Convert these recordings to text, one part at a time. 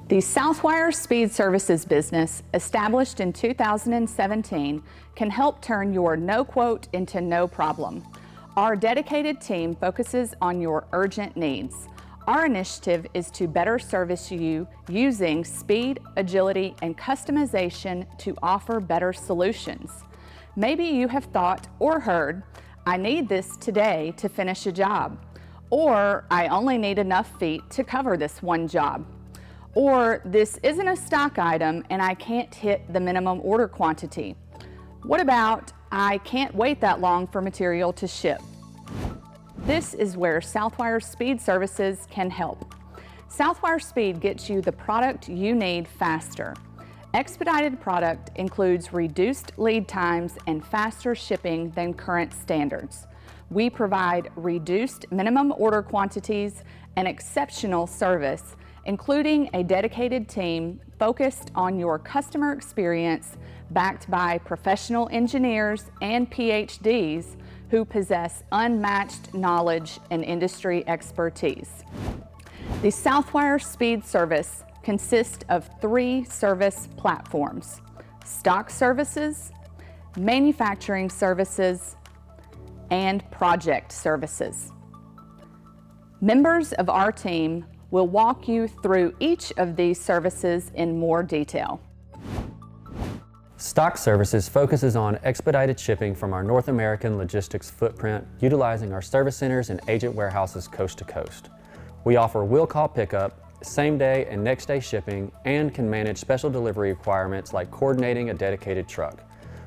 The Southwire SPEED Services business, established in 2017, can help turn your no quote into no problem. Our dedicated team focuses on your urgent needs. Our initiative is to better service you using speed, agility, and customization to offer better solutions. Maybe you have thought or heard, "I need this today to finish a job," or "I only need enough feet to cover this one job," or "This isn't a stock item and I can't hit the minimum order quantity." What about "I can't wait that long for material to ship"? This is where Southwire SPEED Services can help. Southwire Speed gets you the product you need faster. Expedited product includes reduced lead times and faster shipping than current standards. We provide reduced minimum order quantities and exceptional service, including a dedicated team focused on your customer experience, backed by professional engineers and PhDs who possess unmatched knowledge and industry expertise. The Southwire Speed Service consists of 3 service platforms: stock services, manufacturing services, and project services. Members of our team will walk you through each of these services in more detail. Stock Services focuses on expedited shipping from our North American logistics footprint, utilizing our service centers and agent warehouses coast to coast. We offer will call pickup, same day and next day shipping, and can manage special delivery requirements like coordinating a dedicated truck.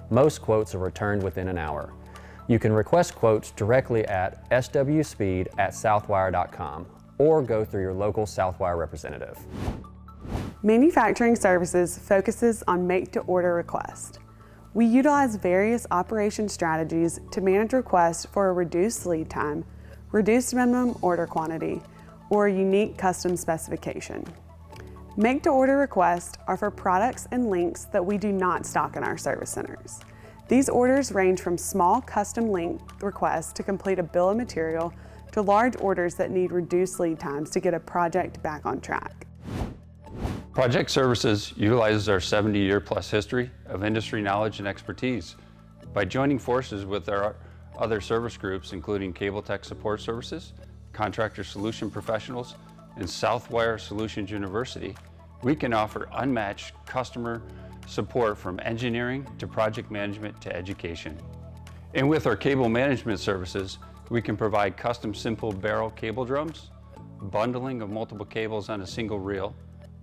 Most quotes are returned within an hour. You can request quotes directly at swspeed@southwire.com or go through your local Southwire representative. Manufacturing Services focuses on make-to-order request. We utilize various operation strategies to manage requests for a reduced lead time, reduced minimum order quantity, or a unique custom specification. Make-to-order requests are for products and links that we do not stock in our service centers. These orders range from small custom link requests to complete a bill of material to large orders that need reduced lead times to get a project back on track. Project Services utilizes our 70-year-plus history of industry knowledge and expertise. By joining forces with our other service groups, including Cable Tech Support Services, Contractor Solution Professionals, and Southwire Solutions University, we can offer unmatched customer support from engineering to project management to education. And with our cable management services, we can provide custom simple barrel cable drums, bundling of multiple cables on a single reel,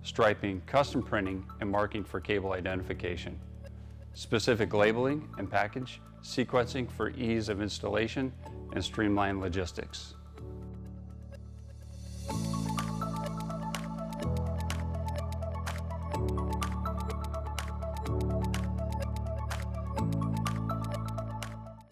striping, custom printing, and marking for cable identification, specific labeling and package sequencing for ease of installation and streamlined logistics.